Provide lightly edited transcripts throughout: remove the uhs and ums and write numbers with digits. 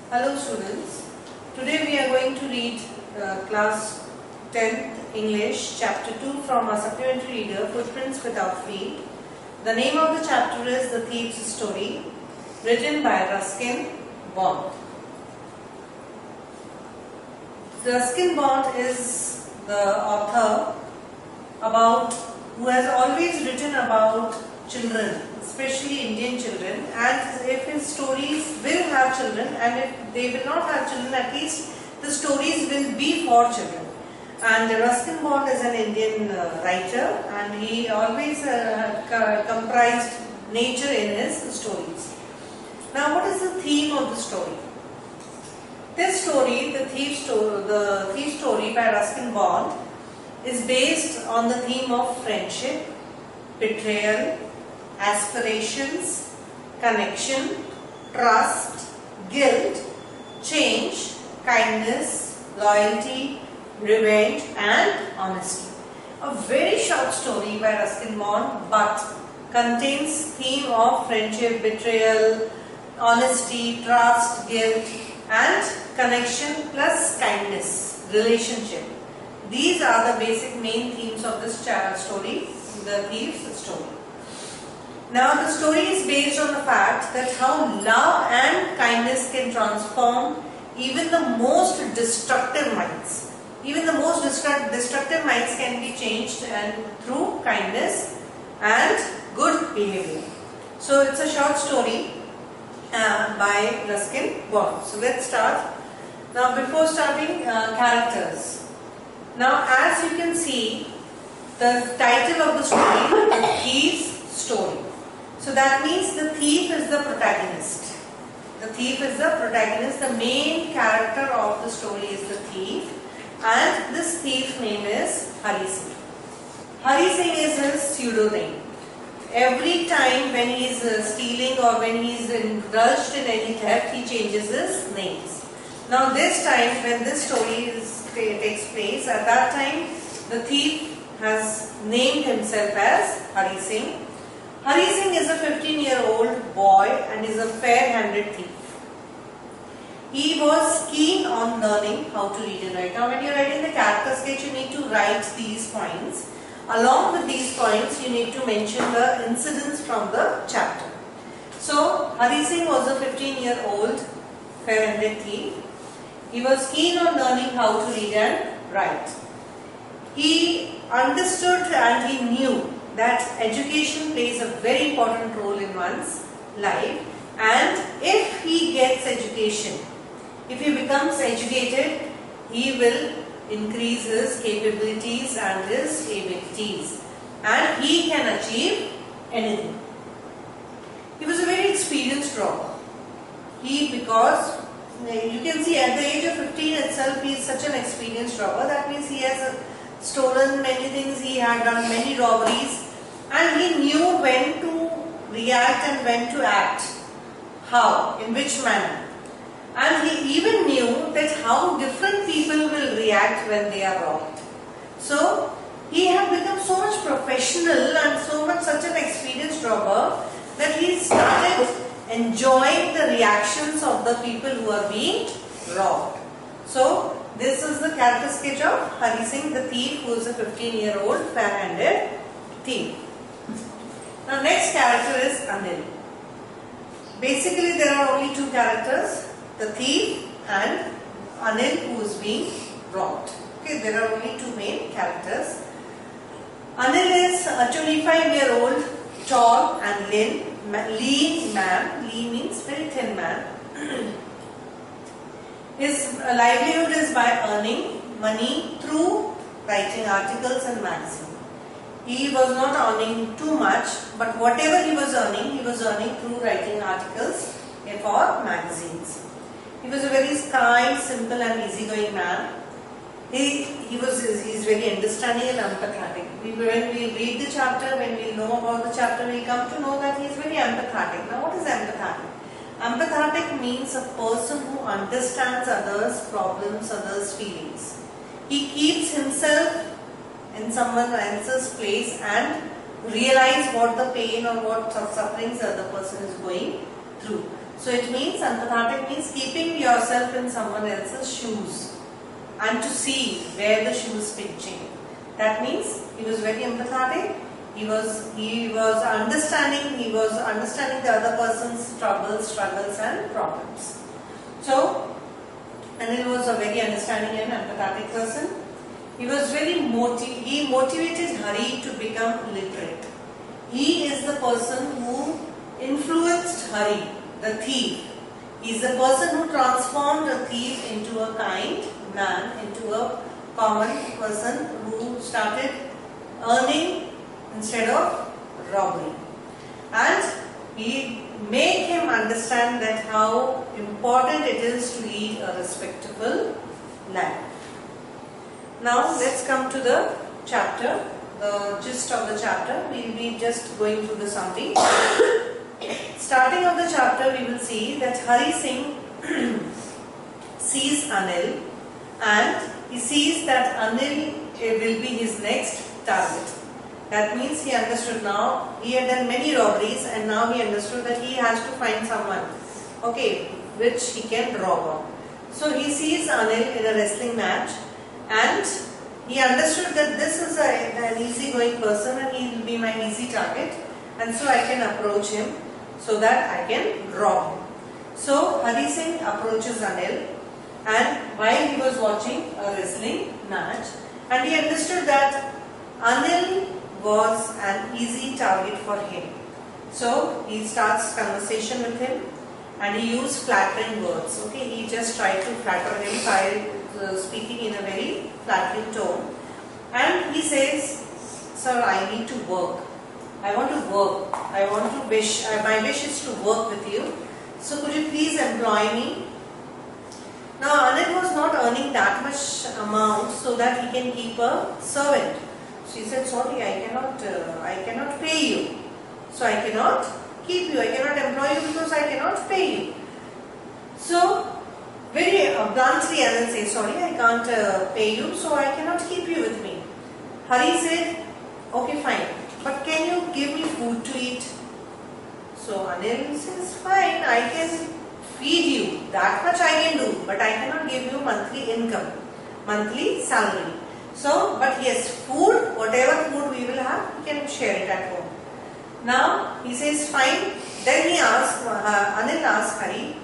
Hello students, today we are going to read class 10th English chapter 2 from our supplementary reader Footprints Without Feet. The name of the chapter is The Thief's Story, written by Ruskin Bond. Ruskin Bond is the author who has always written about children, especially Indian children, and if his stories will have children, and if they will not have children, at least the stories will be for children. And Ruskin Bond is an Indian writer, and he always comprised nature in his stories. Now, what is the theme of the story? This story, the thief story by Ruskin Bond, is based on the theme of friendship, betrayal, aspirations, connection, trust, guilt, change, kindness, loyalty, revenge and honesty. A very short story by Ruskin Bond, but contains theme of friendship, betrayal, honesty, trust, guilt and connection plus kindness, relationship. These are the basic main themes of this story, the thief's story. Now the story is based on the fact that how love and kindness can transform even the most destructive minds. Even the most destructive minds can be changed through kindness and good behavior. So it's a short story by Ruskin Bond. So let's start. Now before starting, characters. Now as you can see, the title of the story, The Thief's Story. So that means the thief is the protagonist. The thief is the protagonist. The main character of the story is the thief, and this thief's name is Hari Singh. Hari Singh is his pseudonym. Every time when he is stealing or when he is indulged in any theft, he changes his names. Now this time when this story takes place, at that time the thief has named himself as Hari Singh. Hari Singh is a 15-year-old boy and is a fair-handed thief. He was keen on learning how to read and write. Now when you are writing the character sketch, you need to write these points. Along with these points, you need to mention the incidents from the chapter. So Hari Singh was a 15-year-old fair-handed thief. He was keen on learning how to read and write. He understood and he knew that education plays a very important role in one's life, and if he gets education, if he becomes educated, he will increase his capabilities and his abilities, and he can achieve anything. He was a very experienced robber. Because you can see at the age of 15 itself, he is such an experienced robber. That means he has stolen many things, he had done many robberies, and he knew when to react and when to act, how, in which manner. And he even knew that how different people will react when they are robbed. So he had become so much professional and such an experienced robber that he started enjoying the reactions of the people who are being robbed. So this is the character sketch of Hari Singh, the thief, who is a 15-year-old fair-handed thief. Now next character is Anil. Basically there are only two characters, the thief and Anil, who is being robbed. Okay, there are only two main characters. Anil is a 25-year-old tall and lean man. Lean means very thin man. His livelihood is by earning money through writing articles and magazines. He was not earning too much, but whatever he was earning through writing articles for magazines. He was a very kind, simple and easygoing man. He is very understanding and empathetic. When we read the chapter, when we know about the chapter, we come to know that he is very empathetic. Now what is empathetic? Empathetic means a person who understands others' problems, others' feelings. He keeps himself in someone else's place and realize what the pain or what sufferings the other person is going through. So it means, empathetic means keeping yourself in someone else's shoes and to see where the shoe is pinching. That means he was very empathetic. He was understanding the other person's troubles, struggles and problems. So Anil was a very understanding and empathetic person. He motivated Hari to become literate. He is the person who influenced Hari, the thief. He is the person who transformed a thief into a kind man, into a common person who started earning instead of robbery. And he made him understand that how important it is to lead a respectable life. Now let's come to the chapter, the gist of the chapter. We will be just going through the summary. Starting of the chapter, we will see that Hari Singh sees Anil and he sees that Anil will be his next target. That means he understood now, he had done many robberies and now he understood that he has to find someone, okay, which he can rob on. So he sees Anil in a wrestling match and he understood that this is an easygoing person and he will be my easy target, and so I can approach him so that I can rob him. So Hari Singh approaches Anil, and while he was watching a wrestling match, and he understood that Anil was an easy target for him. So he starts conversation with him and he used flattering words. Okay, he just tried to flatter him by speaking in a very flattering tone. And he says, "Sir, I need to work. I want to work. My wish is to work with you. So could you please employ me?" Now Anil was not earning that much amount so that he can keep a servant. She said, "Sorry, I cannot pay you. So I cannot keep you. I cannot employ you because I cannot pay you." So very bluntly Anil says, "Sorry, I can't pay you, so I cannot keep you with me." Hari said, "Okay, fine, but can you give me food to eat?" So Anil says, "Fine, I can feed you. That much I can do, but I cannot give you monthly income, monthly salary. So, but yes, food, whatever food we will have, we can share it at home." Now he says, "Fine." Then Anil asks Hari,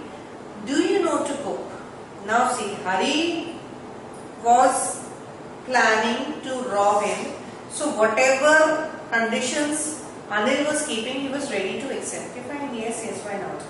"Do you know to cook?" Now see, Hari was planning to rob him. So whatever conditions Anil was keeping, he was ready to accept. Okay, fine, yes, why not?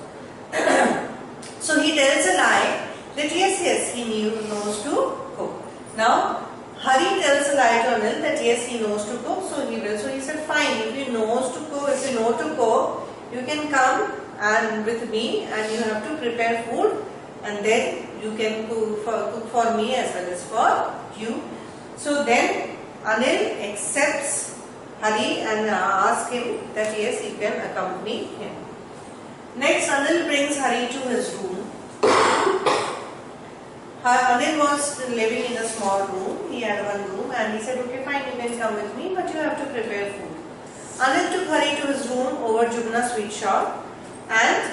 So he tells a lie that yes, he knows to cook. Now Hari tells a lie to Anil that yes, he knows to cook, so he will. So he said, "Fine, if you know to cook, you can come and with me and you have to prepare food and then you can cook for me as well as for you." So then Anil accepts Hari and asks him that yes, he can accompany him. Next, Anil brings Hari to his room. Anil was living in a small room. He had one room and he said, "Okay, fine, you can come with me, but you have to prepare food." Anil took Hari to his room over Jugna sweet shop and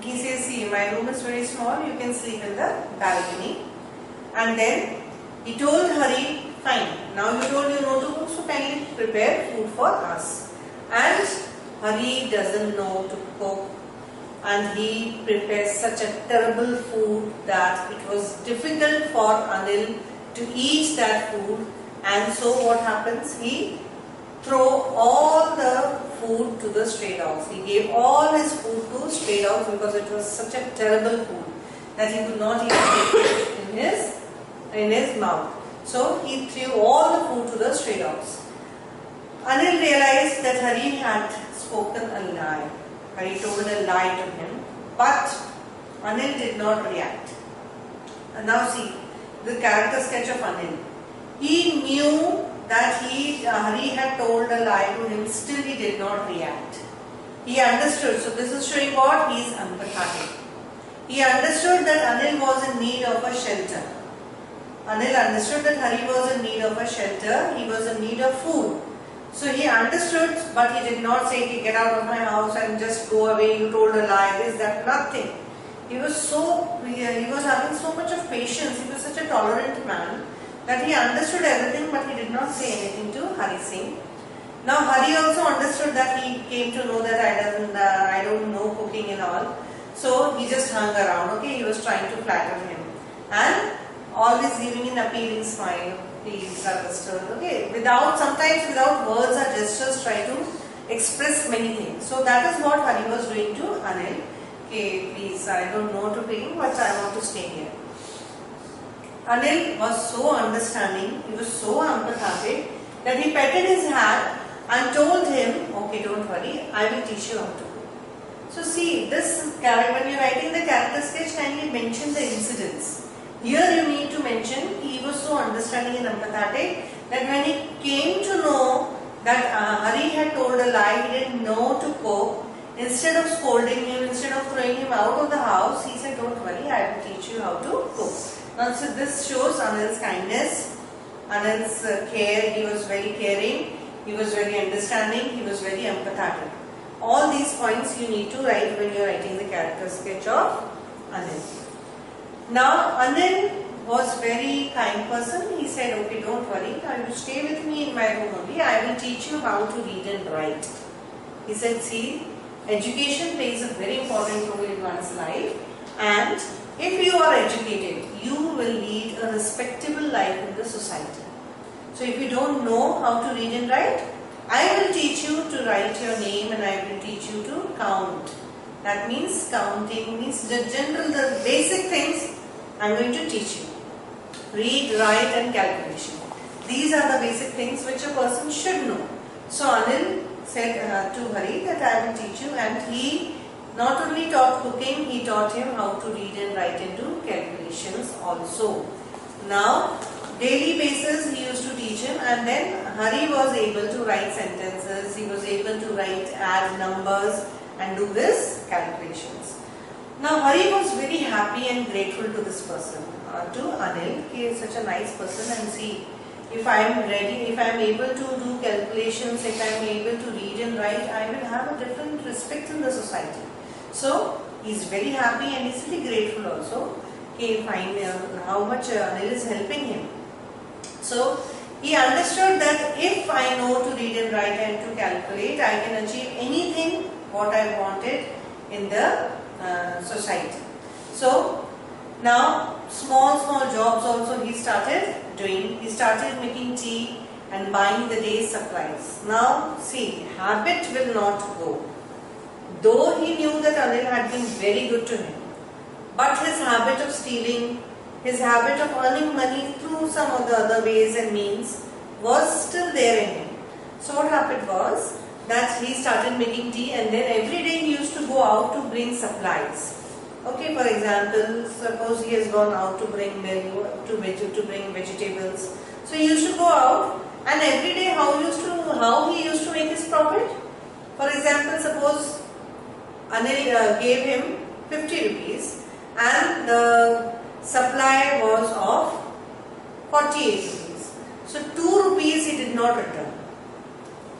he says, "See, my room is very small, you can sleep in the balcony." And then he told Hari, "Fine, now you told you know to cook, so kindly prepare food for us." And Hari doesn't know to cook. And he prepares such a terrible food that it was difficult for Anil to eat that food. And so what happens? He threw all the food to the stray dogs. He gave all his food to stray dogs because it was such a terrible food that he could not even take it in his mouth. So he threw all the food to the stray dogs. Anil realized that Hari had spoken a lie. Hari told a lie to him, but Anil did not react. And now see the character sketch of Anil. He knew that Hari had told a lie to him, still he did not react. He understood. So this is showing what? He is empathetic. He understood that Anil was in need of a shelter. Anil understood that Hari was in need of a shelter. He was in need of food. So he understood, but he did not say, "Get out of my house and just go away. You told a lie." This, that, nothing. He was having so much of patience. He was such a tolerant man that he understood everything, but he did not say anything to Hari Singh. Now Hari also understood that he came to know that I don't know cooking and all. So he just hung around. Okay, he was trying to flatter him and always giving an appealing smile. Please understood. Okay, sometimes without words or gestures, try to express many things. So that is what Hari was doing to Anil. Okay, please, I don't know to pay, but I want to stay here. Anil was so understanding, he was so empathetic that he petted his hand and told him, "Okay, don't worry, I will teach you how to cook." So see, this character, when you are writing the character sketch, kindly mention the incidents. Here you need to mention he was so understanding and empathetic that when he came to know that Hari had told a lie, he didn't know to cook. Instead of scolding him, instead of throwing him out of the house, he said, "Don't worry, I will teach you how to cook." Now, so this shows Anil's kindness, Anil's care. He was very caring, he was very understanding, he was very empathetic. All these points you need to write when you are writing the character sketch of Anil. Now, Anil was very kind person. He said, "Okay, don't worry, I will stay with me in my room only. I will teach you how to read and write." He said, "See, education plays a very important role in one's life, and if you are educated, you will lead a respectable life in the society. So if you don't know how to read and write, I will teach you to write your name and I will teach you to count." That means counting, means the basic things I am going to teach you. Read, write and calculation. These are the basic things which a person should know. So Anil said to Hari that I will teach you, and he not only taught cooking, he taught him how to read and write and do calculations also. Now, daily basis he used to teach him, and then Hari was able to write sentences, he was able to add numbers and do his calculations. Now Hari was very happy and grateful to this person, to Anil. He is such a nice person, and see, if I am ready, if I am able to do calculations, if I am able to read and write, I will have a different respect in the society. So he is very happy and he is very grateful also. Okay, fine, how much Anil is helping him. So he understood that if I know to read and write and to calculate, I can achieve anything what I wanted in the society. So now small jobs also he started doing. He started making tea and buying the day's supplies. Now see, habit will not go. Though he knew that Anil had been very good to him, but his habit of stealing, his habit of earning money through some of the other ways and means was still there in him. So what happened was that he started making tea, and then every day he used to go out to bring supplies. Okay, for example, suppose he has gone out to bring milk, to bring vegetables. So he used to go out, and every day how he used to make his profit. For example, suppose Anil gave him 50 rupees and the supply was of 48 rupees. So 2 rupees he did not return.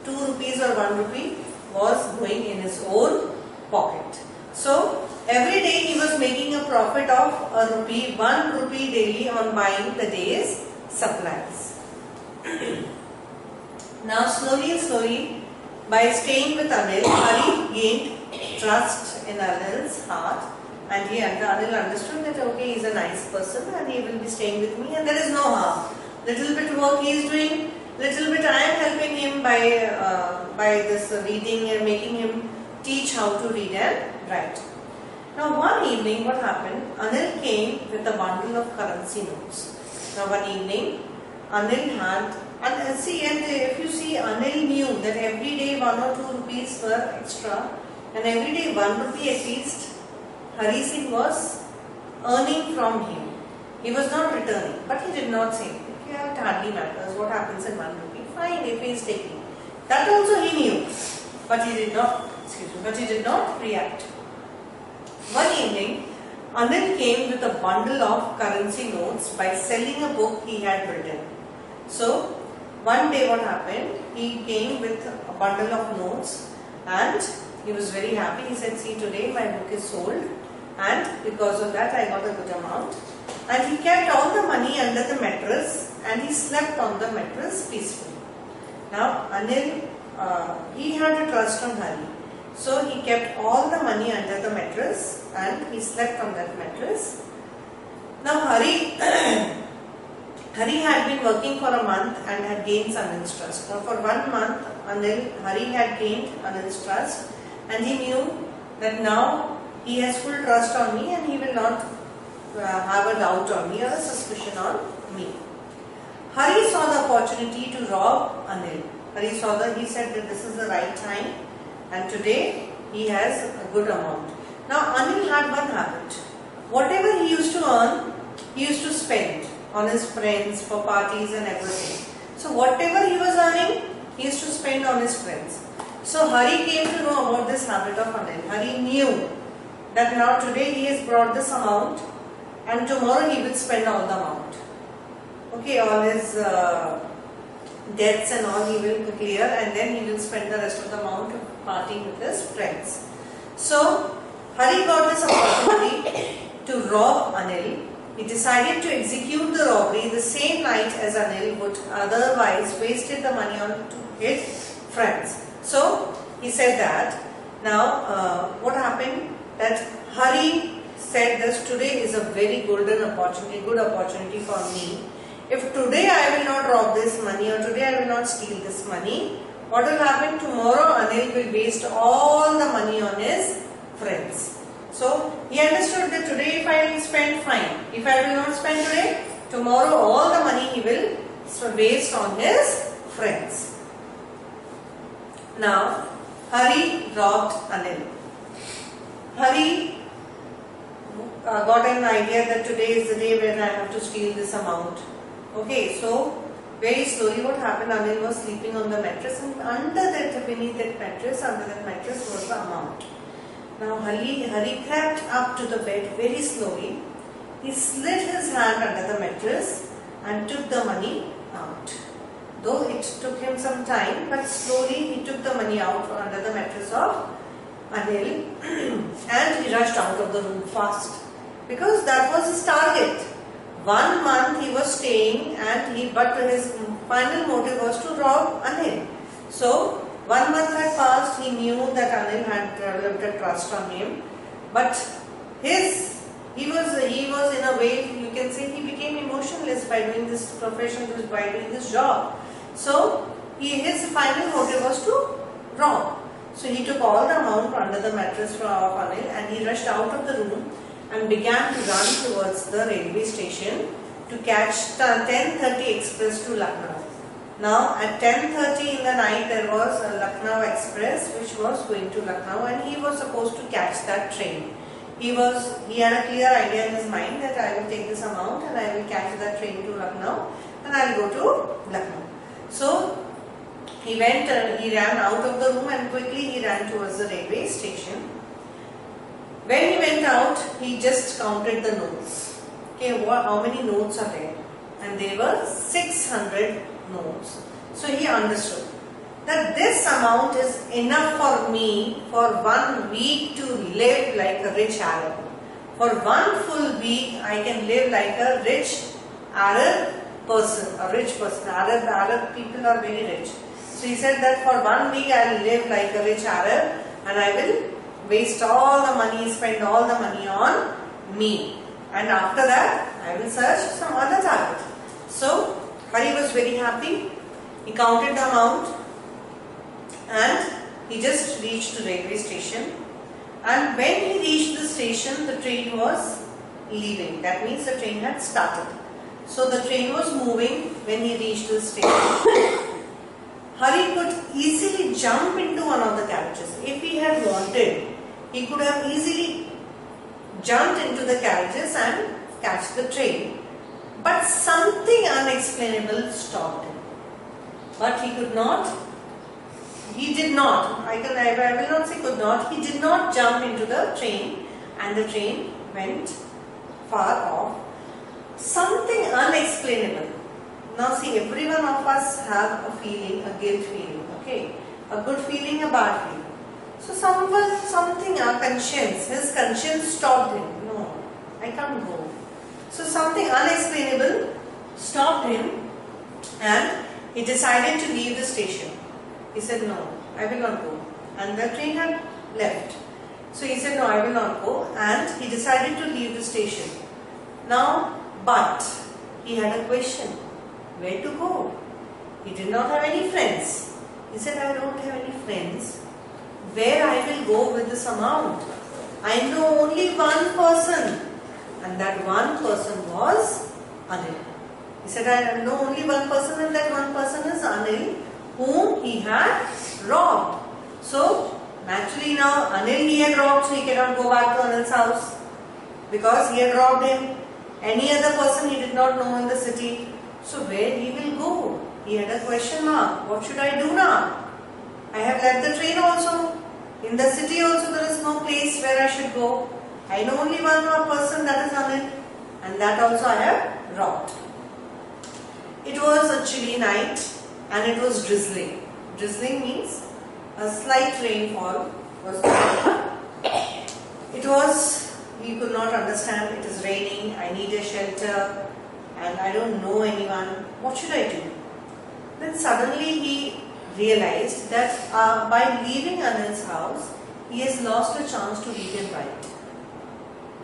2 rupees or 1 rupee was going in his own pocket. So every day he was making a profit of 1 rupee daily on buying the day's supplies. Now slowly, by staying with Anil, Hari gained trust in Anil's heart, and Anil understood that okay, he is a nice person and he will be staying with me and there is no harm. Little bit work he is doing, little bit I am helping him by this reading and making him teach how to read and write. Now one evening what happened, Anil came with a bundle of currency notes. Now one evening Anil had, and if you see, Anil knew that every day 1 or 2 rupees were extra, and every day 1 rupee at least Hari Singh was earning from him. He was not returning, but he did not say anything. Yeah, it hardly matters what happens in 1 rupee. Fine, if he is taking. That also he knew, but he did not react. One evening, Anil came with a bundle of currency notes by selling a book he had written. So one day what happened, he came with a bundle of notes and he was very happy. He said, see, today my book is sold and because of that I got a good amount. And he kept all the money under the mattress and he slept on the mattress peacefully. Now Anil, he had a trust on Hari. So he kept all the money under the mattress and he slept on that mattress. Now Hari had been working for a month and had gained Anil's trust. Now for 1 month, Hari had gained Anil's trust and he knew that now he has full trust on me and he will not have a doubt on me or a suspicion on me. Hari saw the opportunity to rob Anil. He said that this is the right time and today he has a good amount. Now Anil had one habit. Whatever he used to earn, he used to spend on his friends for parties and everything. So whatever he was earning, he used to spend on his friends. So Hari came to know about this habit of Anil. Hari knew that now today he has brought this amount and tomorrow he will spend all the amount. Okay, all his debts and all he will clear and then he will spend the rest of the amount partying with his friends. So Hari got this opportunity to rob Anil. He decided to execute the robbery the same night as Anil would otherwise wasted the money on to his friends. So he said that. Now what happened? That Hari said that today is a very good opportunity for me. If today I will not rob this money or today I will not steal this money, what will happen? Tomorrow Anil will waste all the money on his friends. So he understood that today if I will spend, fine. If I will not spend today, tomorrow all the money he will waste on his friends. Now Hari robbed Anil. Hari got an idea that today is the day when I have to steal this amount. Okay, so very slowly what happened, Anil was sleeping on the mattress and beneath that mattress was the amount. Now Hari crept up to the bed very slowly. He slid his hand under the mattress and took the money out. Though it took him some time, but slowly he took the money out under the mattress of Anil and he rushed out of the room fast because that was his target. 1 month he was staying but his final motive was to rob Anil. So 1 month had passed, he knew that Anil had developed a trust on him, but he was in a way, you can say, he became emotionless by doing this profession, by doing this job. So his final motive was to rob. So he took all the amount under the mattress of Anil and he rushed out of the room and began to run towards the railway station to catch the 10:30 express to Lucknow. Now at 10:30 in the night there was a Lucknow express which was going to Lucknow and he was supposed to catch that train. He had a clear idea in his mind that I will take this amount and I will catch that train to Lucknow and I will go to Lucknow. So he ran out of the room and quickly he ran towards the railway station. When he went out, he just counted the notes. Okay, how many notes are there? And there were 600 notes. So he understood that this amount is enough for me for 1 week to live like a rich Arab. For 1 full week, I can live like a rich Arab person, a rich person. Arab people are very rich. So he said that for 1 week I will live like a rich Arab and I will waste all the money, spend all the money on me. And after that, I will search some other target. So Hari was very happy. He counted the amount and he just reached the railway station. And when he reached the station, the train was leaving. That means the train had started. So the train was moving when he reached the station. Hari could easily jump into one of the carriages. If he had wanted, he could have easily jumped into the carriages and catch the train. But something unexplainable stopped him. But he did not, I will not say could not, he did not jump into the train and the train went far off. Something unexplainable. Now see, every one of us have a feeling, a guilt feeling, okay? A good feeling, a bad feeling. So our conscience, his conscience stopped him. No, I can't go. So something unexplainable stopped him and he decided to leave the station. He said, no, I will not go. And the train had left. So he said, no, I will not go. And he decided to leave the station. Now, but he had a question. Where to go? He did not have any friends. He said, I don't have any friends. Where I will go with this amount? I know only one person. And that one person was Anil. He said, I know only one person, and that one person is Anil, whom he had robbed. So, naturally now, Anil he had robbed, so he cannot go back to Anil's house. Because he had robbed him. Any other person he did not know in the city. So, where he will go? He had a question mark. What should I do now? I have left the train also. In the city also there is no place where I should go. I know only one more person, that is Anil, and that also I have robbed. It was a chilly night and it was drizzling. Drizzling means a slight rainfall was going. It was, he could not understand, it is raining, I need a shelter and I don't know anyone. What should I do? Then suddenly he realized that by leaving Anil's house, he has lost a chance to read and write.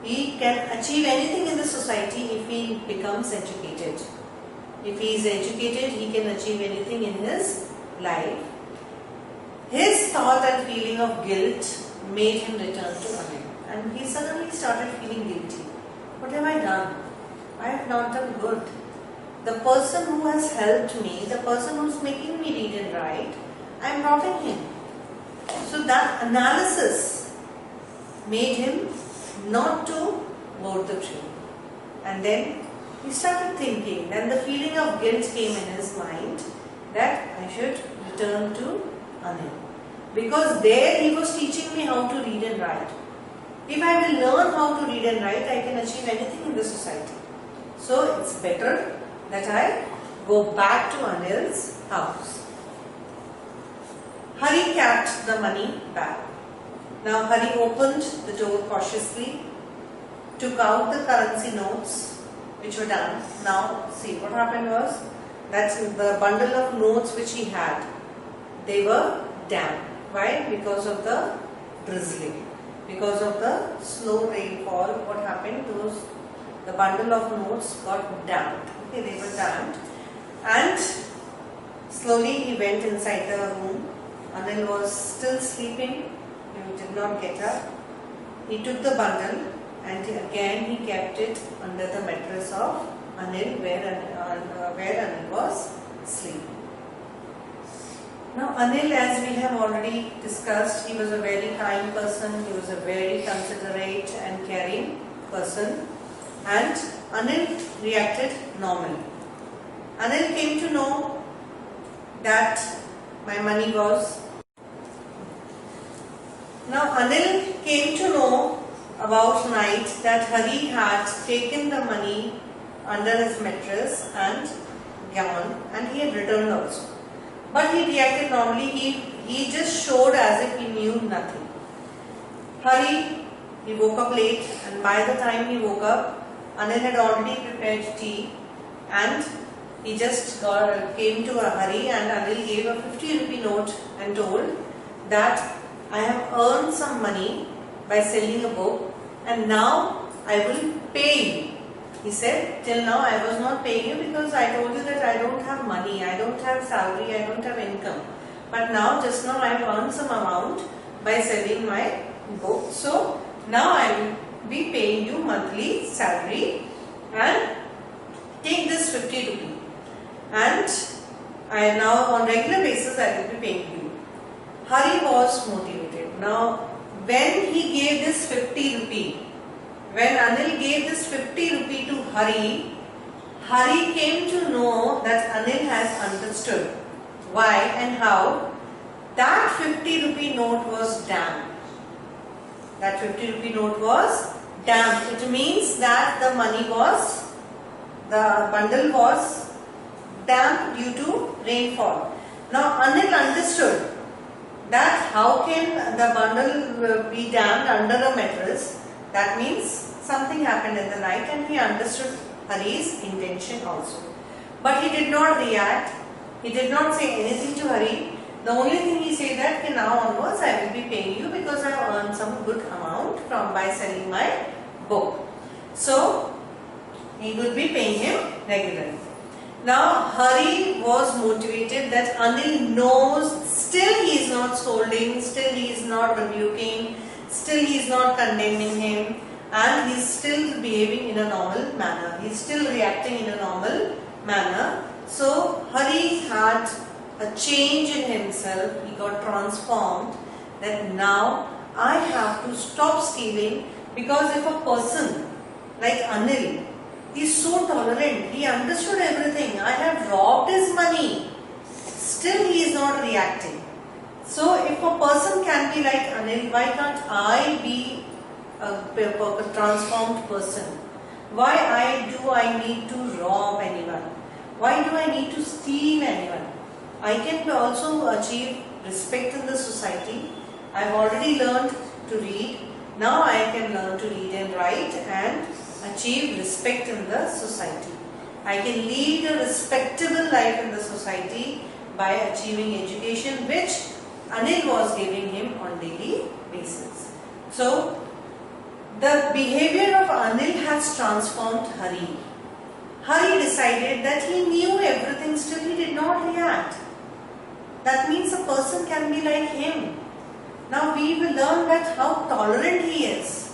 He can achieve anything in the society if he becomes educated. If he is educated, he can achieve anything in his life. His thought and feeling of guilt made him return to Anil. And he suddenly started feeling guilty. What have I done? I have not done good. The person who has helped me, the person who is making me read and write, I am robbing him. So that analysis made him not to board the train. And then he started thinking, then the feeling of guilt came in his mind that I should return to Anil. Because there he was teaching me how to read and write. If I will learn how to read and write, I can achieve anything in the society. So it's better that I go back to Anil's house. Hari kept the money back. Now Hari opened the door cautiously, took out the currency notes which were damp. Now see, what happened was that the bundle of notes which he had, they were damp. Why? Because of the drizzling. Because of the slow rainfall, what happened? The bundle of notes got damped. Okay, they were damped. And slowly he went inside the room. Anil was still sleeping. He did not get up. He took the bundle and again he kept it under the mattress of Anil where Anil was sleeping. Now Anil, as we have already discussed, he was a very kind person, he was a very considerate and caring person, and Anil reacted normally. Anil came to know that my money was... Now Anil came to know about night that Hari had taken the money under his mattress and gone, and he had returned also. But he reacted normally, he just showed as if he knew nothing. Hari, he woke up late, and by the time he woke up, Anil had already prepared tea, and he just came to a Hari, and Anil gave a 50 rupee note and told that I have earned some money by selling a book and now I will pay you. He said, till now I was not paying you because I told you that I don't have money, I don't have salary, I don't have income. But now, just now I have earned some amount by selling my book. So now I will be paying you monthly salary and take this 50 rupee. And I now on regular basis I will be paying you. Hari was motivated. Now when he gave this 50 rupee, when Anil gave this 50 rupee to Hari, Hari came to know that Anil has understood why and how that 50 rupee note was damp. That 50 rupee note was damp. It means that the money was, the bundle was damp due to rainfall. Now Anil understood that how can the bundle be damned under a mattress. That means something happened in the night, and he understood Hari's intention also. But he did not react. He did not say anything to Hari. The only thing he said that, okay, now onwards I will be paying you because I have earned some good amount from by selling my book. So he would be paying him regularly. Now Hari was motivated that Anil knows, still he is not scolding, still he is not rebuking, still he is not condemning him, and he is still behaving in a normal manner. He is still reacting in a normal manner. So Hari had a change in himself. He got transformed, that now I have to stop stealing, because if a person like Anil is so tolerant, he understood everything, I have robbed his money, still he is not reacting. So if a person can be like Anil, why can't I be a transformed person? Why do I need to rob anyone? Why do I need to steal anyone? I can also achieve respect in the society. I have already learned to read. Now I can learn to read and write and achieve respect in the society. I can lead a respectable life in the society by achieving education, which Anil was giving him on daily basis. So the behavior of Anil has transformed Hari. Hari decided that he knew everything, still he did not react. That means a person can be like him. Now we will learn that how tolerant he is.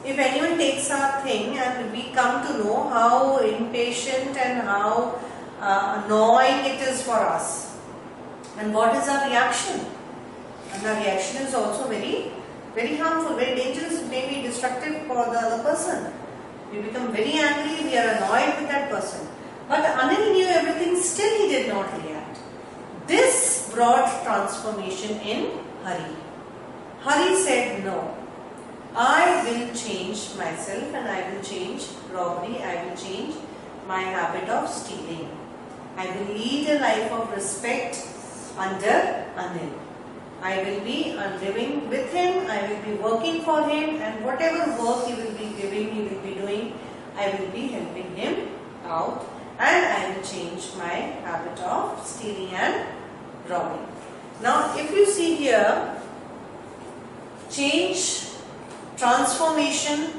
If anyone takes our thing and we come to know how impatient and how annoying it is for us, and what is our reaction? And our reaction is also very, very harmful, very dangerous, it may be destructive for the other person. We become very angry, we are annoyed with that person. But Anil knew everything, still he did not react. This brought transformation in Hari. Hari said, no, I will change myself and I will change robbery, I will change my habit of stealing. I will lead a life of respect under Anil. I will be living with him, I will be working for him, and whatever work he will be giving, he will be doing, I will be helping him out, and I will change my habit of stealing and robbing. Now if you see here, change, transformation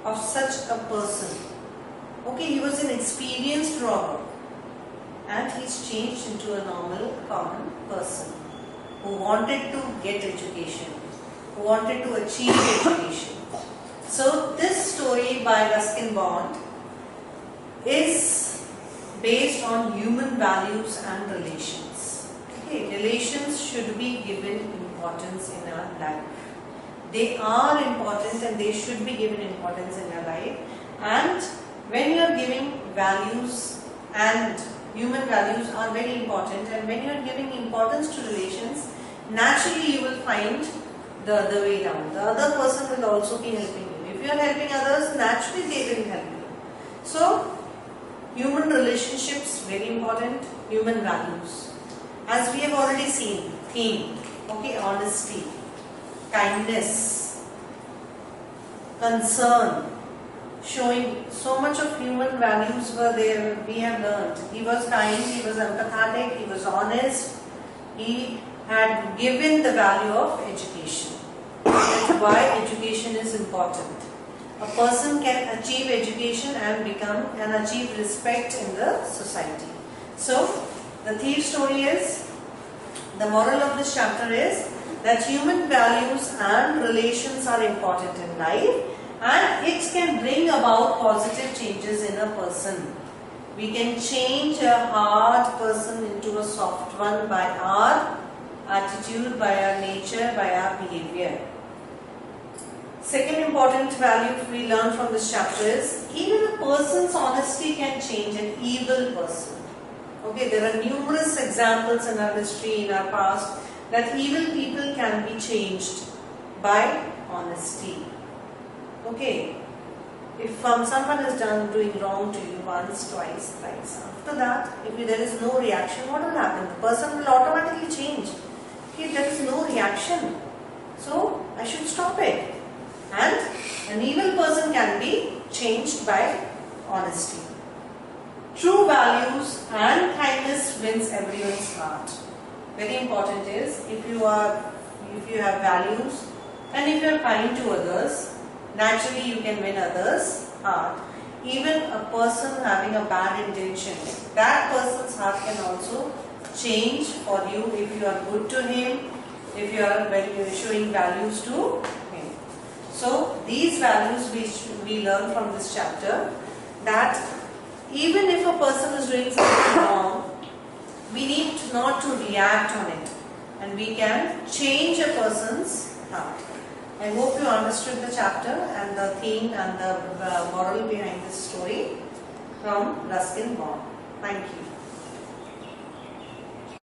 of such a person. Okay, he was an experienced robber and he's changed into a normal common person who wanted to get education, who wanted to achieve education. So this story by Ruskin Bond is based on human values and relations. Okay, relations should be given importance in our life. They are important and they should be given importance in your life. And when you are giving values, and human values are very important, and when you are giving importance to relations, naturally you will find the other way down. The other person will also be helping you. If you are helping others, naturally they will help you. So human relationships, very important. Human values, as we have already seen, theme, okay, honesty, kindness, concern, showing so much of human values were there, we have learned. He was kind, he was empathetic, he was honest, he had given the value of education. That's why education is important. A person can achieve education and achieve respect in the society. So the thief story is, the moral of this chapter is that human values and relations are important in life, and it can bring about positive changes in a person. We can change a hard person into a soft one by our attitude, by our nature, by our behavior. Second important value we learn from this chapter is, even a person's honesty can change an evil person. Okay, there are numerous examples in our history, in our past, that evil people can be changed by honesty. Okay, if someone is doing wrong to you once, twice, thrice, after that, if there is no reaction, what will happen? The person will automatically change. If there is no reaction, so I should stop it. And an evil person can be changed by honesty. True values and kindness wins everyone's heart. Very important is, if you have values and if you are kind to others, naturally you can win others' heart. Even a person having a bad intention, that person's heart can also change for you if you are good to him, if you are showing values to him. So these values we learn from this chapter, that even if a person is doing something wrong, we need not to react on it, and we can change a person's heart. I hope you understood the chapter and the theme and the moral behind this story from Ruskin Bond. Thank you.